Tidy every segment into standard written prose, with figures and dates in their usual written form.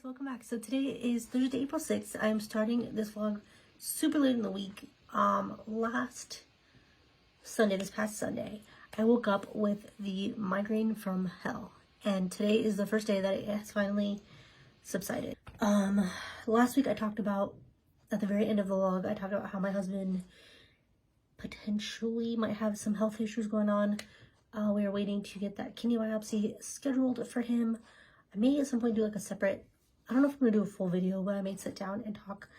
welcome back. So today is Thursday, April 6th. I am starting this vlog super late in the week. This past Sunday, I woke up with the migraine from hell. And today is the first day that it has finally subsided. Last week I talked about, at the very end of the vlog, I talked about how my husband potentially might have some health issues going on. We are waiting to get that kidney biopsy scheduled for him. I may at some point do like a separate, I don't know if I'm gonna do a full video, but I may sit down and talk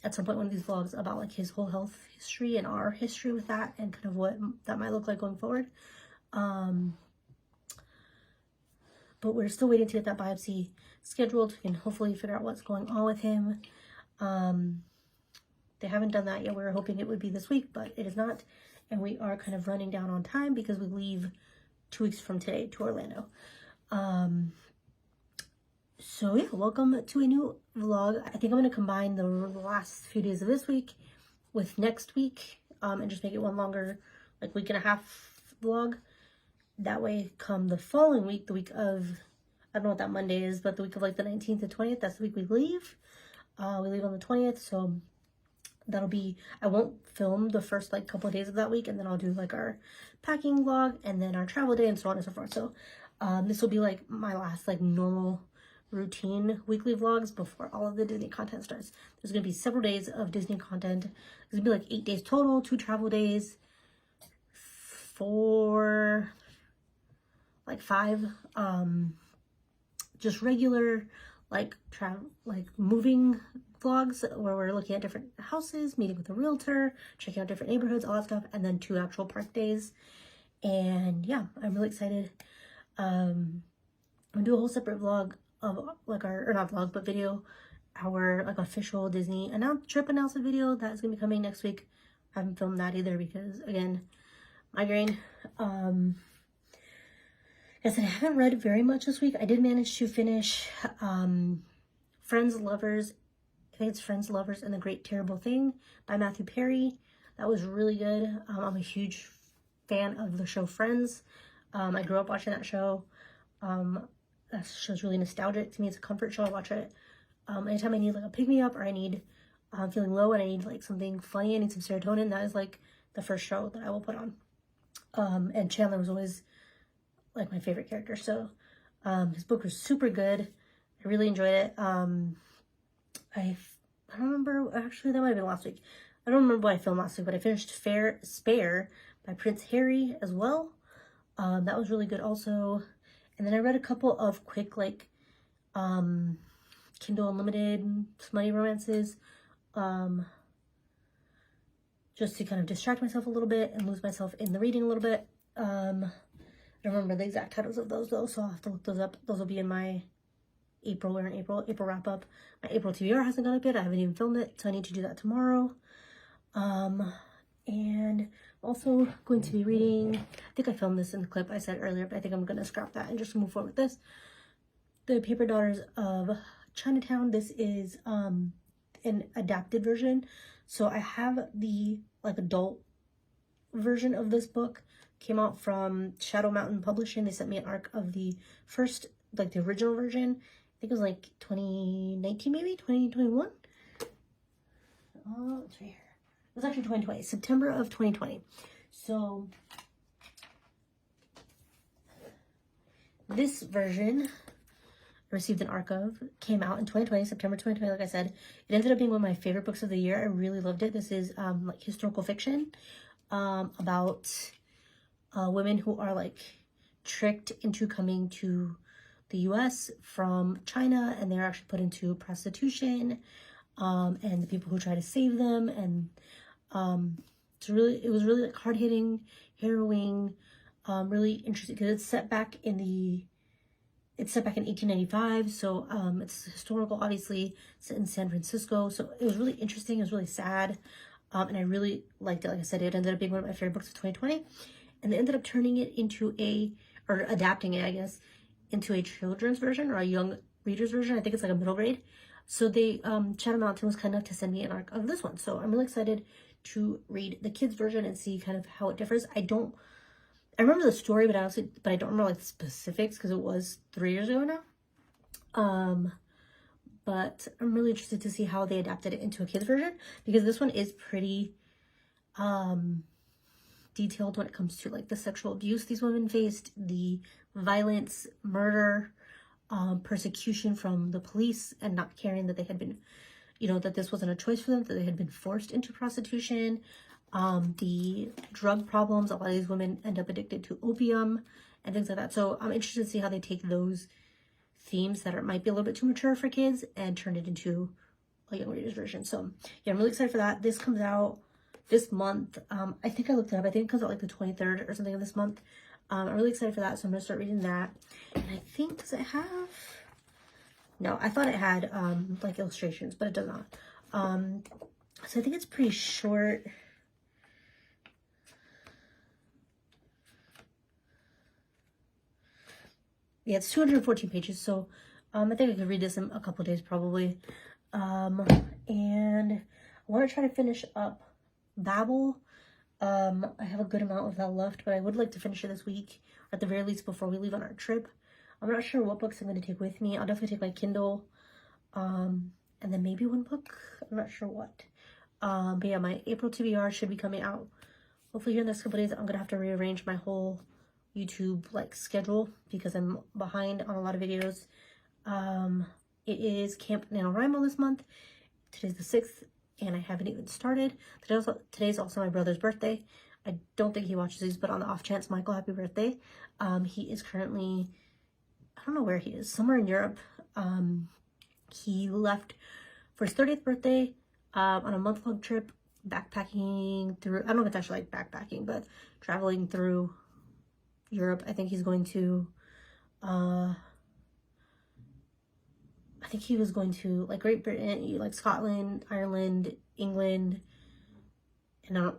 at some point one of these vlogs about like his whole health history and our history with that and kind of what that might look like going forward. But we're still waiting to get that biopsy scheduled and hopefully figure out what's going on with him. They haven't done that yet. We were hoping it would be this week, but it is not. And we are kind of running down on time because we leave 2 weeks from today to Orlando. So yeah, welcome to a new vlog. I think I'm going to combine the last few days of this week with next week and just make it one longer, like week and a half vlog. That way come the following week, the week of, I don't know what that Monday is, but the week of like the 19th to 20th, that's the week we leave. We leave on the 20th, so that'll be, I won't film the first like couple of days of that week, and then I'll do like our packing vlog and then our travel day and so on and so forth. So this will be like my last like normal routine weekly vlogs before all of the Disney content starts. There's gonna be several days of Disney content. There's gonna be like 8 days total, 2 travel days, 4, like 5 just regular like moving vlogs where we're looking at different houses, meeting with a realtor, checking out different neighborhoods, all that stuff, and then 2 actual park days. And yeah, I'm really excited. I'm gonna do a whole separate vlog of like our, or not vlog, but video, our like official Disney trip announcement video that is gonna be coming next week. I haven't filmed that either because again, migraine. Like I said, I haven't read very much this week. I did manage to finish Friends, Lovers, I think it's Friends, Lovers, and the Great Terrible Thing by Matthew Perry. That was really good. I'm a huge fan of the show Friends. I grew up watching that show. That show's really nostalgic to me. It's a comfort show. I watch it anytime I need like a pick-me-up, or I need, feeling low and I need like something funny, I need some serotonin. That is like the first show that I will put on. And Chandler was always like my favorite character. So his book was super good. I really enjoyed it. I don't remember, actually that might have been last week. I don't remember what I filmed last week, but I finished Spare by Prince Harry as well. That was really good also. And then I read a couple of quick like Kindle Unlimited smutty romances, just to kind of distract myself a little bit and lose myself in the reading a little bit. I don't remember the exact titles of those though, so I'll have to look those up. Those will be in my April wrap up. My April TBR hasn't gone up yet. I haven't even filmed it, so I need to do that tomorrow. And also going to be reading, I think I filmed this in the clip I said earlier, but I think I'm going to scrap that and just move forward with this. The Paper Daughters of Chinatown. This is an adapted version. So I have the like adult version of this book. Came out from Shadow Mountain Publishing. They sent me an arc of the first, like the original version. I think it was like 2019, maybe 2021. Oh, it's right here. It was actually 2020, September of 2020. So this version I received an arc of, came out in 2020, September 2020. Like I said, it ended up being one of my favorite books of the year. I really loved it. This is like historical fiction about women who are like tricked into coming to the US from China, and they're actually put into prostitution, and the people who try to save them. And it was really like hard-hitting, harrowing, really interesting because it's set back in 1895. So it's historical, obviously, set in San Francisco. So it was really interesting. It was really sad, and I really liked it. Like I said, it ended up being one of my favorite books of 2020. And they ended up turning it into or adapting it, I guess, into a children's version or a young reader's version. I think it's like a middle grade. So they, Shadow Mountain was kind enough to send me an arc of this one. So I'm really excited to read the kids version and see kind of how it differs. I remember the story, but I don't remember like the specifics because it was 3 years ago now. but I'm really interested to see how they adapted it into a kids version, because this one is pretty detailed when it comes to like the sexual abuse these women faced, the violence, murder, persecution from the police, and not caring that they had been, you know, that this wasn't a choice for them, that they had been forced into prostitution, the drug problems. A lot of these women end up addicted to opium and things like that. So I'm interested to see how they take those themes that might be a little bit too mature for kids and turn it into a young reader's version. So yeah, I'm really excited for that. This comes out this month. I think I looked it up. I think it comes out like the 23rd or something of this month. I'm really excited for that, so I'm gonna start reading that. And I think, does it have, no, I thought it had like illustrations, but it does not. So I think it's pretty short. Yeah, it's 214 pages, so I think I could read this in a couple of days probably. And I want to try to finish up Babel. I have a good amount of that left, but I would like to finish it this week, or at the very least before we leave on our trip. I'm not sure what books I'm going to take with me. I'll definitely take my Kindle, and then maybe one book. I'm not sure what. But yeah, my April TBR should be coming out hopefully here in the next couple days. I'm going to have to rearrange my whole YouTube like schedule because I'm behind on a lot of videos. It is Camp NaNoWriMo this month. Today's the 6th. And I haven't even started. Today's also my brother's birthday. I don't think he watches these, but on the off chance, Michael, happy birthday. He is currently, I don't know where he is, somewhere in Europe. He left for his 30th birthday on a month-long trip, backpacking through, I don't know if it's actually like backpacking, but traveling through Europe. I think he's going to, I think he was going to like Great Britain, like Scotland, Ireland, England, and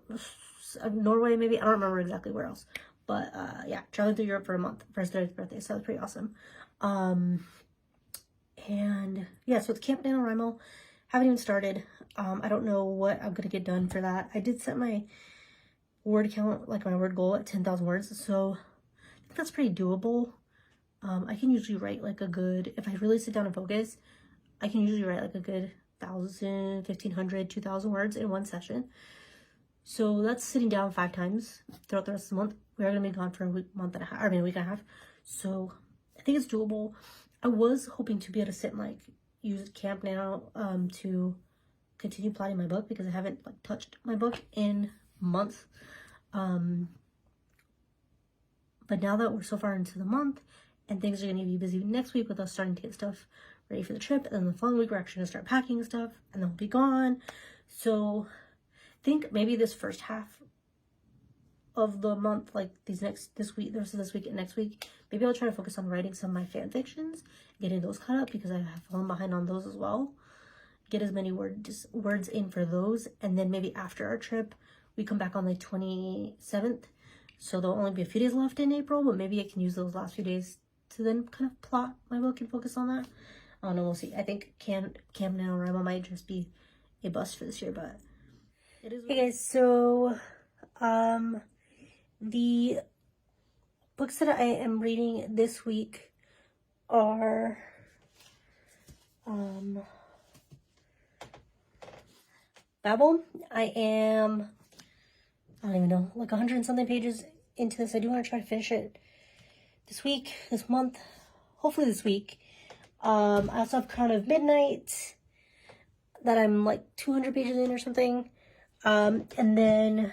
Norway maybe. I don't remember exactly where else. But yeah, traveling through Europe for a month for his 30th birthday. So that's pretty awesome. And yeah, so it's Camp NaNoWriMo. Haven't even started. I don't know what I'm going to get done for that. I did set my word count, like my word goal at 10,000 words. So I think that's pretty doable. I can usually write like a good, if I really sit down and focus, I can usually write like a good 1,000, 1,500, 2,000 words in one session. So that's sitting down 5 times throughout the rest of the month. We are going to be gone for a week, month and a half, I mean a week and a half. So I think it's doable. I was hoping to be able to sit and like use Camp Nano to continue plotting my book, because I haven't like touched my book in months. But now that we're so far into the month, and things are going to be busy next week with us starting to get stuff ready for the trip. And then the following week, we're actually going to start packing stuff, and then we'll be gone. So I think maybe this first half of the month, like this week, the rest of this week and next week, maybe I'll try to focus on writing some of my fan fictions, getting those caught up, because I have fallen behind on those as well. Get as many words in for those. And then maybe after our trip, we come back on the 27th. So there'll only be a few days left in April, but maybe I can use those last few days to then kind of plot my book and focus on that. I don't know, we'll see. I think Camp NaNoWriMo might just be a bust for this year, but it is. Hey guys, so the books that I am reading this week are Babel. I don't even know, like 100 and something pages into this. I do want to try to finish it this week, this month, hopefully this week. I also have Crown of Midnight that I'm like 200 pages in or something. And then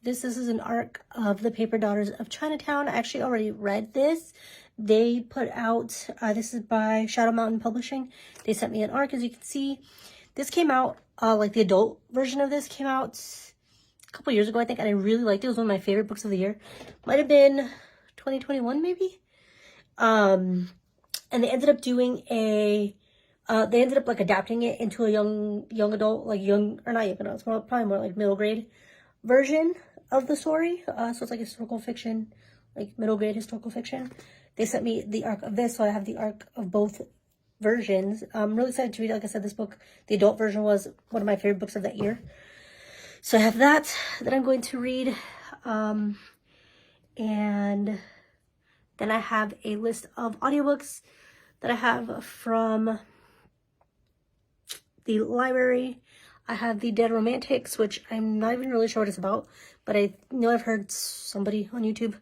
this is an arc of The Paper Daughters of Chinatown. I actually already read this. They put out, this is by Shadow Mountain Publishing. They sent me an arc, as you can see. This came out, like the adult version of this came out a couple years ago, I think, and I really liked it. It was one of my favorite books of the year. Might have been 2021 maybe. And they ended up doing they ended up like adapting it into a young adult, like not young adult, it's probably more like middle grade version of the story. So it's like historical fiction, like middle grade historical fiction. They sent me the arc of this, so I have the arc of both versions. I'm really excited to read it. Like I said, this book, the adult version, was one of my favorite books of that year. So I have that I'm going to read. And then I have a list of audiobooks that I have from the library. I have the Dead Romantics, which I'm not even really sure what it's about, but I know I've heard somebody on YouTube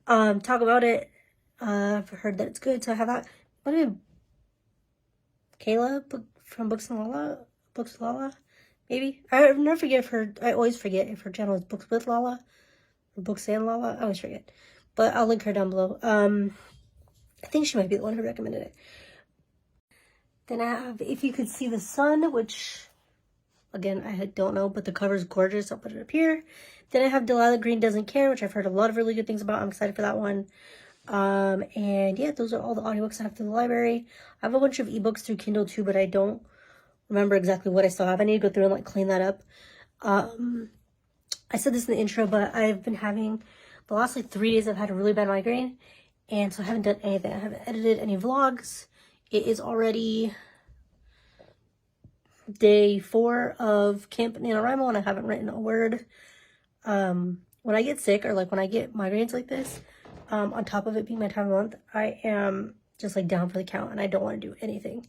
talk about it. I've heard that it's good, so I have that. What do you Kayla from Books and Lala? Books with Lala? Maybe? I never forget if her, I always forget if her channel is Books with Lala or Books and Lala. I always forget. But I'll link her down below. I think she might be the one who recommended it. Then I have If You Could See the Sun, which, again, I don't know, but the cover is gorgeous. I'll put it up here. Then I have Delilah Green Doesn't Care, which I've heard a lot of really good things about. I'm excited for that one. And yeah, those are all the audiobooks I have through the library. I have a bunch of ebooks through Kindle too, but I don't remember exactly what I still have. I need to go through and like clean that up. I said this in the intro, but I've been having, the last like 3 days I've had a really bad migraine, and so I haven't done anything. I haven't edited any vlogs. It is already day 4 of Camp NaNoWriMo, and I haven't written a word. When I get sick, or like when I get migraines like this, on top of it being my time of month, I am just like down for the count and I don't want to do anything.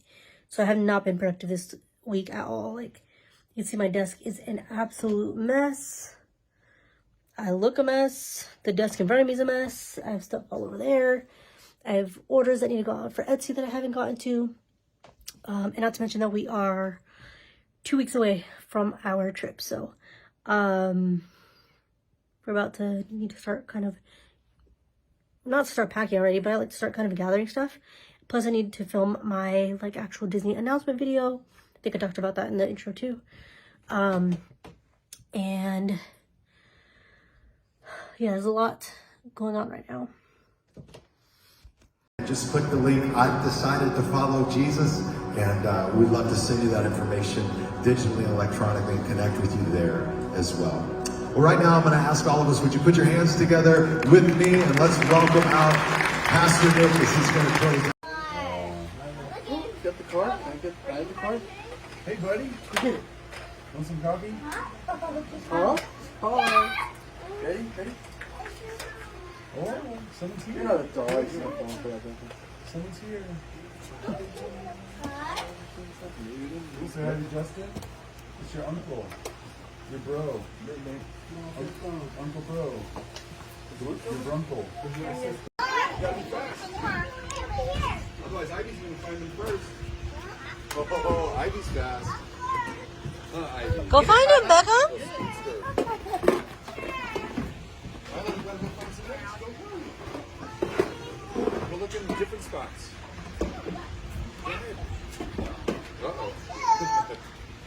So I have not been productive this week at all. Like, you can see my desk is an absolute mess. I look a mess. The desk in front of me is a mess. I have stuff all over there. I have orders that need to go out for Etsy that I haven't gotten to. And not to mention that we are 2 weeks away from our trip. So we're about to need to start kind of, not start packing already, but I like to start kind of gathering stuff. Plus I need to film my like actual Disney announcement video. I think I talked about that in the intro too. And yeah, there's a lot going on right now. Just click the link. I've decided to follow Jesus, and we'd love to send you that information digitally and electronically and connect with you there as well. Well, right now I'm going to ask all of us, would you put your hands together with me, and let's welcome out Pastor Nick as he's going to close out. Got the card? Can I have the card? Hey, buddy. Want some coffee? Oh? Oh. Ready? Ready? Oh, someone's here. You're not a dog. You're not going for that, someone's here. Say hi to Justin. It's your uncle. Your bro. Uncle bro. Your brunkle. Otherwise, Ivy's going to find him first. Oh, Ivy's fast. Ivy. Go find him, Beckham. We'll look in different spots. Uh-oh.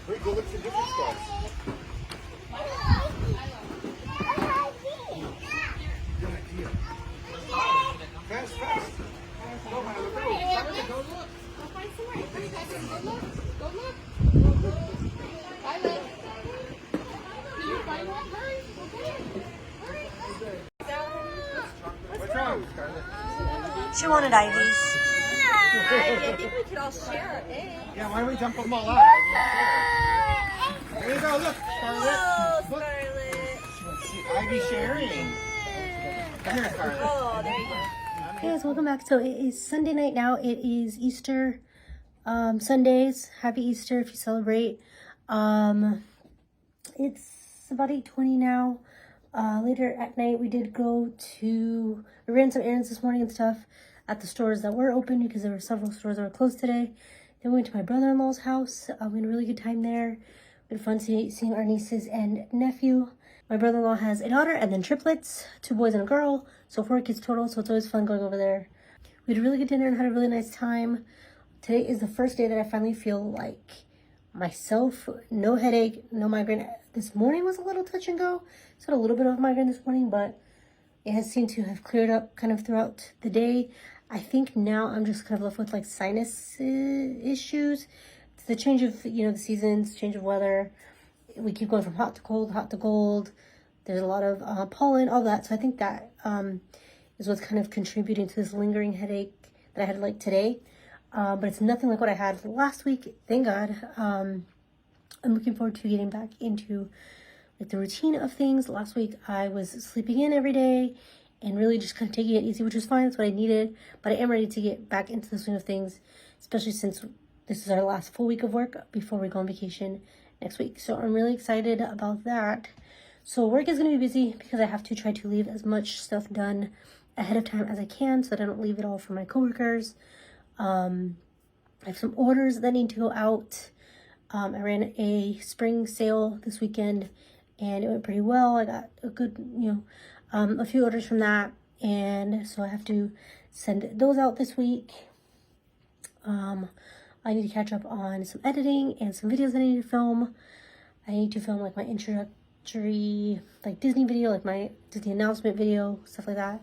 Wait, go look for different spots. Good idea. Fast, fast. Go, Myla, go. Go look. Go find somewhere. Go look. Violet. Can you find one? Hurry. What's wrong, Scarlett? She wanted Ivy's. I think we could all share it. Yeah, why don't we dump them all out? There you go, look, Scarlett. Oh, Look. Scarlett. Ivy sharing. Come here, Scarlett. Oh, there you go. Hey guys, welcome back. So it is Sunday night now. It is Easter Sundays. Happy Easter if you celebrate. It's about 8:20 now. Later at night we ran some errands this morning and stuff at the stores that were open because there were several stores that were closed today. Then we went to my brother-in-law's house. We had a really good time there. We had fun seeing our nieces and nephew. My brother-in-law has a daughter and then triplets, 2 boys and a girl, so 4 kids total, so it's always fun going over there. We had a really good dinner and had a really nice time. Today is the first day that I finally feel like myself. No headache, no migraine. This morning was a little touch and go. So I had a little bit of migraine this morning, but it has seemed to have cleared up kind of throughout the day. I think now I'm just kind of left with like sinus issues. It's the change of, the seasons, change of weather. We keep going from hot to cold. There's a lot of pollen, all that. So I think that is what's kind of contributing to this lingering headache that I had like today. But it's nothing like what I had last week, thank God. I'm looking forward to getting back into like the routine of things. Last week I was sleeping in every day and really just kind of taking it easy, which was fine. That's what I needed. But I am ready to get back into the swing of things, especially since this is our last full week of work before we go on vacation next week. So I'm really excited about that. So work is going to be busy because I have to try to leave as much stuff done ahead of time as I can so that I don't leave it all for my coworkers. I have some orders that need to go out. I ran a spring sale this weekend and it went pretty well. I got a good, a few orders from that. And so I have to send those out this week. I need to catch up on some editing and some videos I need to film. I need to film like my introductory like Disney video, like my Disney announcement video, stuff like that.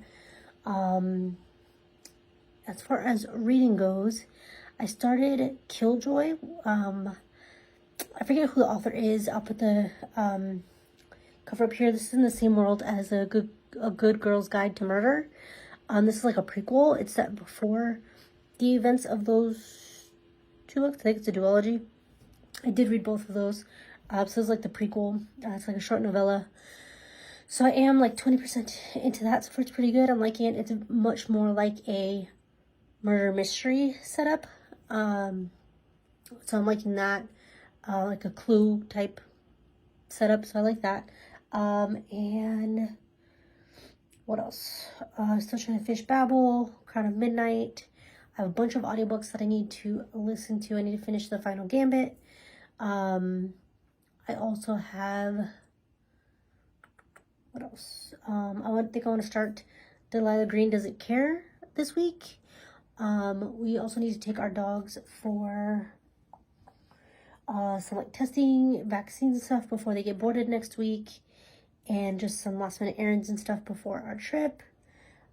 As far as reading goes, I started Killjoy. I forget who the author is. I'll put the cover up here. This is in the same world as a good girl's guide to murder. This is like a prequel. It's set before the events of those two books. I think it's a duology. I did read both of those. So it's like the prequel. It's like a short novella. So I am like 20% into that. So far it's pretty good. I'm liking it. It's much more like a murder mystery setup. So I'm liking that. Like a Clue type setup. So I like that. And what else? Still trying to finish Babel, Crown of Midnight. I have a bunch of audiobooks that I need to listen to. I need to finish The Final Gambit. I also have, what else? I think I want to start Delilah Green Doesn't Care this week. We also need to take our dogs for some like testing, vaccines and stuff before they get boarded next week. And just some last minute errands and stuff before our trip.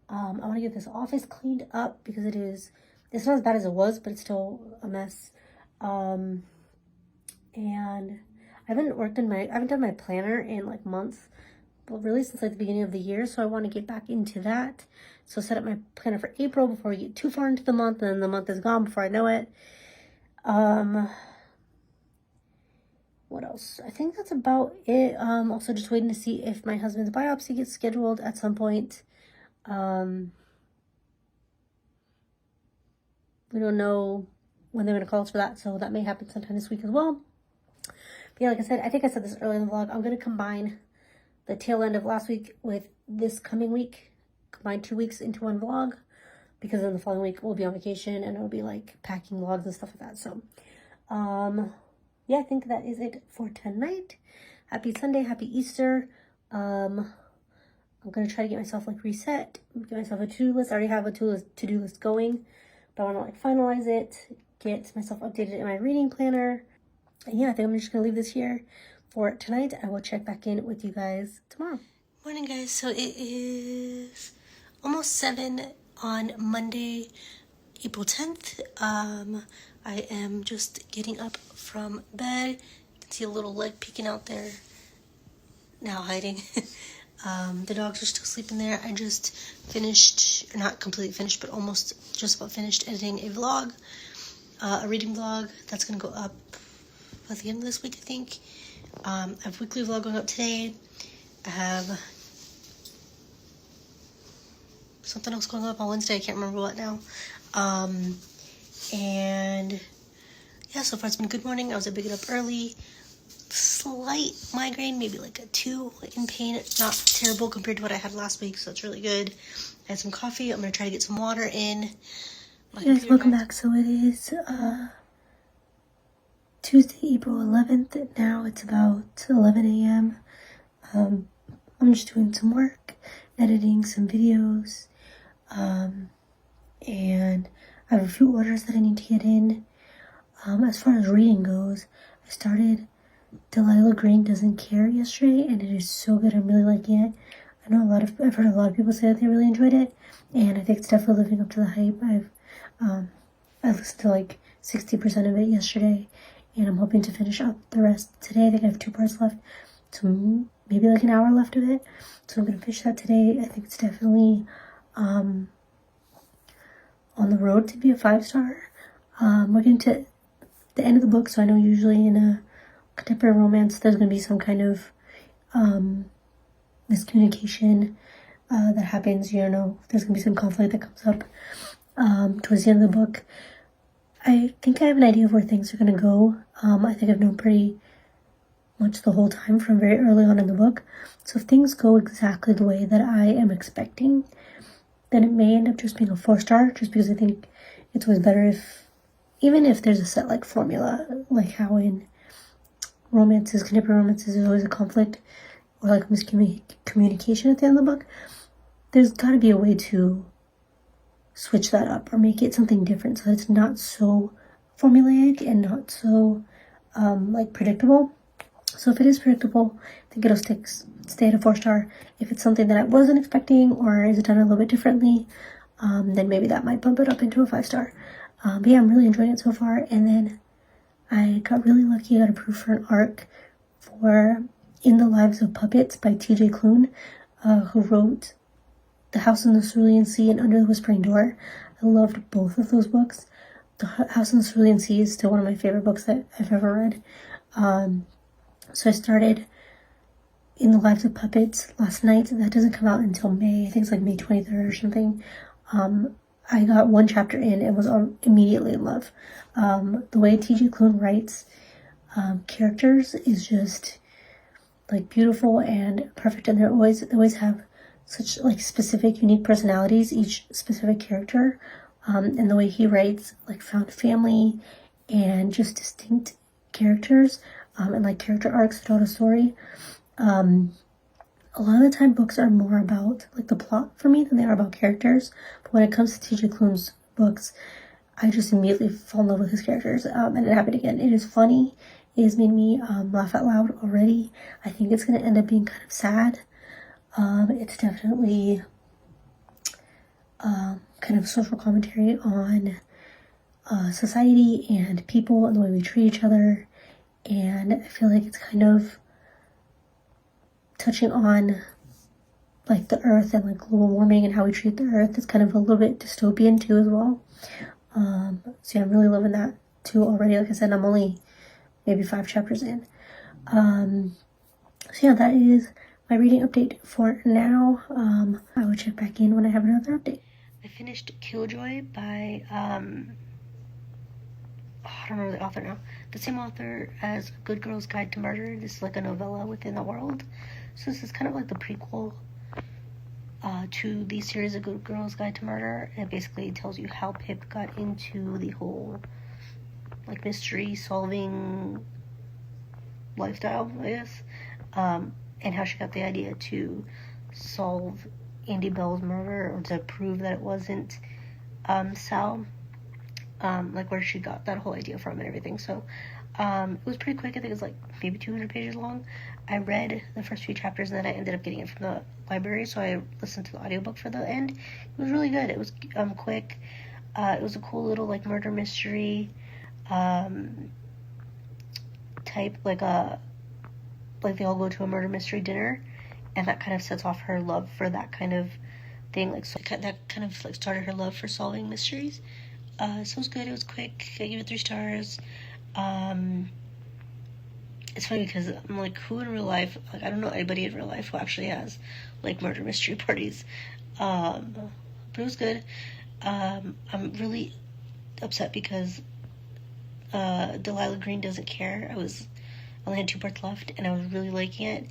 I want to get this office cleaned up because it's not as bad as it was, but it's still a mess. And I haven't done my planner in like months, but really since like the beginning of the year. So I want to get back into that. So set up my planner for April before we get too far into the month, and then the month is gone before I know it. What else? I think that's about it. Also just waiting to see if my husband's biopsy gets scheduled at some point. We don't know when they're going to call us for that, so that may happen sometime this week as well. But yeah, like I said, I think I said this earlier in the vlog, I'm going to combine the tail end of last week with this coming week, combine 2 weeks into one vlog, because then the following week we'll be on vacation and it'll be like packing vlogs and stuff like that. So, yeah, I think that is it for tonight. Happy Sunday, happy Easter. I'm going to try to get myself like reset, get myself a to-do list. I already have a to-do list going, but I want to like finalize it, get myself updated in my reading planner. And yeah, I think I'm just going to leave this here for tonight. I will check back in with you guys tomorrow. Morning, guys. So it is almost 7 on Monday, April 10th. I am just getting up from bed. You can see a little leg peeking out there, now hiding. The dogs are still sleeping there. I just finished, or not completely finished, but almost just about finished editing a vlog, a reading vlog that's going to go up at the end of this week, I think. I have a weekly vlog going up today. I have something else going up on Wednesday. I can't remember what now. And yeah, so far it's been a good morning. I was able to get up early. Slight migraine, maybe like a 2 in pain. Not terrible compared to what I had last week, so it's really good. I had some coffee. I'm going to try to get some water in. Hey guys, welcome back. So it is Tuesday, April 11th. Now it's about 11 a.m. I'm just doing some work, editing some videos, and I have a few orders that I need to get in. As far as reading goes, I started Delilah Green Doesn't Care yesterday, and it is so good. I'm really liking it. I know I've heard a lot of people say that they really enjoyed it, and I think it's definitely living up to the hype. I listened to like 60% of it yesterday, and I'm hoping to finish up the rest today. I think I have 2 parts left, so maybe like an hour left of it. So I'm gonna finish that today. I think it's definitely on the road to be a 5-star. We're getting to the end of the book, so I know usually in a contemporary romance there's going to be some kind of miscommunication that happens. You know, there's going to be some conflict that comes up towards the end of the book. I think I have an idea of where things are going to go. I think I've known pretty much the whole time from very early on in the book. So if things go exactly the way that I am expecting, then it may end up just being a 4-star, just because I think it's always better if, even if there's a set like formula, like how in romances, contemporary romances, there's always a conflict or like miscommunication at the end of the book. There's got to be a way to switch that up or make it something different so that it's not so formulaic and not so like predictable. So if it is predictable, I think it'll stay at a 4-star. If it's something that I wasn't expecting or is done a little bit differently, then maybe that might bump it up into a 5-star. But yeah, I'm really enjoying it so far. And then I got really lucky. I got approved for an arc for In the Lives of Puppets by T.J. Klune, who wrote The House in the Cerulean Sea and Under the Whispering Door. I loved both of those books. The House in the Cerulean Sea is still one of my favorite books that I've ever read. So I started In the Lives of Puppets last night. That doesn't come out until May. I think it's like May 23rd or something. I got one chapter in and was immediately in love. The way T.J. Klune writes characters is just like beautiful and perfect, and they always have such like specific, unique personalities, each specific character. And the way he writes like found family and just distinct characters and like character arcs throughout a story. A lot of the time books are more about like the plot for me than they are about characters. But when it comes to T.J. Klune's books, I just immediately fall in love with his characters. And it happened again. It is funny. It has made me laugh out loud already. I think it's going to end up being kind of sad. It's definitely kind of social commentary on society and people and the way we treat each other. And I feel like it's kind of touching on like the earth and like global warming and how we treat the earth. It's kind of a little bit dystopian too as well. So yeah, I'm really loving that too already. Like I said, I'm only maybe 5 chapters in. So yeah, that is my reading update for now. I will check back in when I have another update. I finished Killjoy by I don't remember the author now. The same author as Good Girl's Guide to Murder. This is like a novella within the world. So this is kind of like the prequel to the series of Good Girl's Guide to Murder. It basically tells you how Pip got into the whole like mystery solving lifestyle, I guess. And how she got the idea to solve Andy Bell's murder, or to prove that it wasn't Sal. Like where she got that whole idea from and everything. So it was pretty quick. I think it was like maybe 200 pages long. I read the first few chapters and then I ended up getting it from the library, so I listened to the audiobook for the end. It was really good. It was quick. It was a cool little like murder mystery type, like they all go to a murder mystery dinner, and that kind of sets off her love for that kind of thing. Like so that kind of like started her love for solving mysteries. So it was good. It was quick. I gave it 3 stars. It's funny because I'm like, who in real life, like I don't know anybody in real life who actually has like murder mystery parties. But it was good. I'm really upset because Delilah Green doesn't care. I only had 2 parts left and I was really liking it,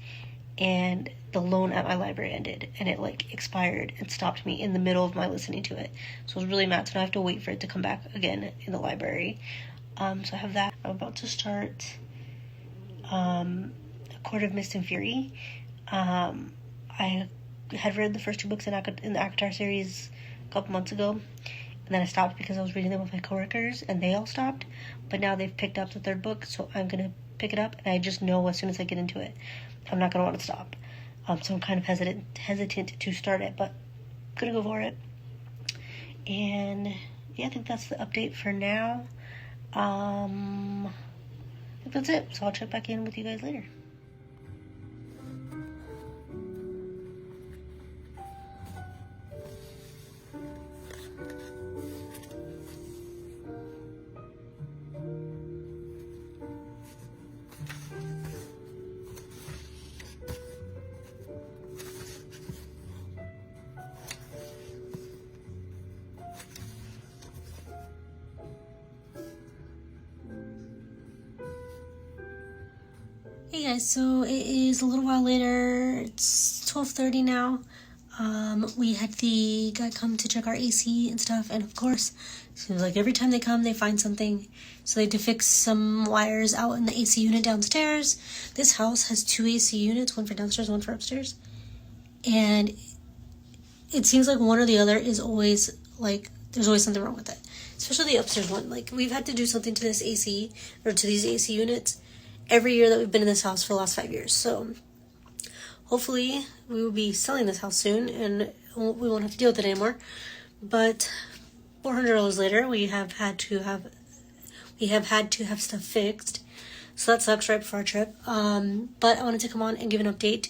and the loan at my library ended and it like expired and stopped me in the middle of my listening to it. So I was really mad. So now I have to wait for it to come back again in the library. So I have that. I'm about to start A Court of Mist and Fury. I had read the first 2 books in the ACOTAR series a couple months ago, and then I stopped because I was reading them with my coworkers and they all stopped. But now they've picked up the 3rd book, so I'm gonna pick it up, and I just know as soon as I get into it I'm not gonna want to stop. So I'm kind of hesitant to start it, but I'm gonna go for it. And yeah, I think that's the update for now. I think that's it. So I'll check back in with you guys later. Hey guys, so it is a little while later. It's 12:30 now. We had the guy come to check our AC and stuff, and of course, it seems like every time they come, they find something. So they had to fix some wires out in the AC unit downstairs. This house has 2 AC units, one for downstairs, one for upstairs. And it seems like one or the other is always, like, there's always something wrong with it. Especially the upstairs one. Like, we've had to do something to this AC, or to these AC units, every year that we've been in this house for the last 5 years. So hopefully we will be selling this house soon and we won't have to deal with it anymore. But $400 later, we have had to have stuff fixed. So that sucks right before our trip. But I wanted to come on and give an update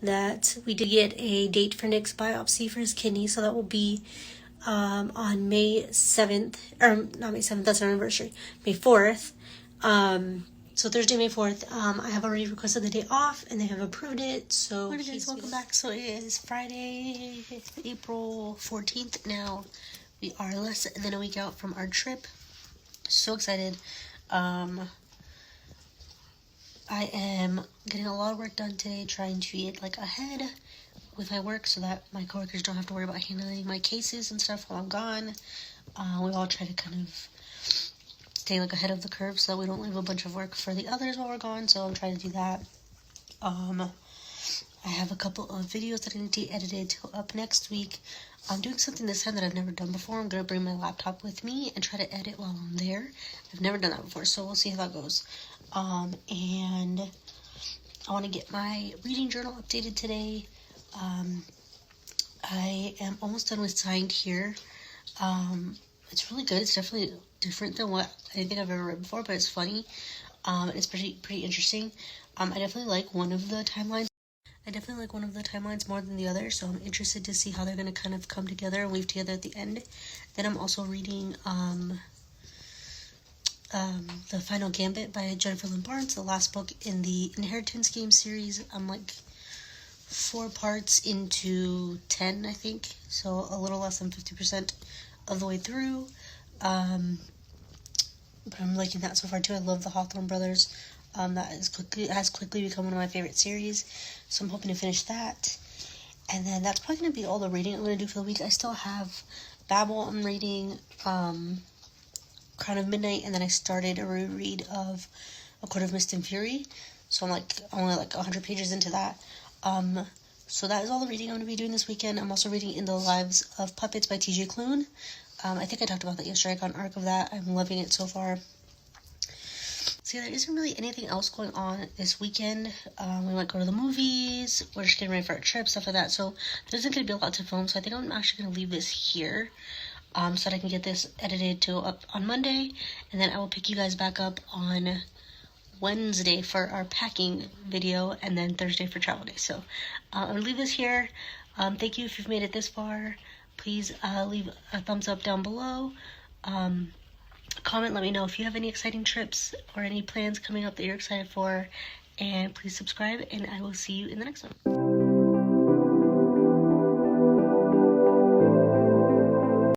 that we did get a date for Nick's biopsy for his kidney. So that will be on May 7th, or not May 7th, that's our anniversary, May 4th. So Thursday, May 4th, I have already requested the day off, and they have approved it, so guys, welcome back. So it is Friday, April 14th now. We are less than a week out from our trip. So excited. I am getting a lot of work done today, trying to get, like, ahead with my work so that my coworkers don't have to worry about handling my cases and stuff while I'm gone. We all try to kind of stay, like, ahead of the curve so that we don't leave a bunch of work for the others while we're gone, so I'm trying to do that. I have a couple of videos that I need to get edited to go up next week. I'm doing something this time that I've never done before. I'm going to bring my laptop with me and try to edit while I'm there. I've never done that before, so we'll see how that goes. And I want to get my reading journal updated today. I am almost done with Signed Here. It's really good. It's definitely different than what anything I've ever read before, but it's funny. It's pretty interesting. I definitely like one of the timelines. More than the other, so I'm interested to see how they're going to kind of come together and weave together at the end. Then I'm also reading The Final Gambit by Jennifer Lynn Barnes, the last book in the Inheritance Game series. I'm like 4 parts into 10, I think, so a little less than 50% of the way through. But I'm liking that so far too. I love the Hawthorne brothers. That has quickly become one of my favorite series, so I'm hoping to finish that. And then that's probably going to be all the reading I'm going to do for the week. I still have Babel I'm reading, Crown of Midnight, and then I started a reread of A Court of Mist and Fury, so I'm like only like 100 pages into that. So that is all the reading I'm going to be doing this weekend. I'm also reading In the Lives of Puppets by T.J. Klune. I think I talked about that yesterday. I got an arc of that. I'm loving it so far. So yeah, there isn't really anything else going on this weekend. We might go to the movies. We're just getting ready for our trip, stuff like that. So there isn't going to be a lot to film. So I think I'm actually going to leave this here so that I can get this edited to up on Monday. And then I will pick you guys back up on Wednesday for our packing video, and then Thursday for travel day. So I'm going to leave this here. Thank you if you've made it this far. Please leave a thumbs up down below. Comment, let me know if you have any exciting trips or any plans coming up that you're excited for. And please subscribe, and I will see you in the next one.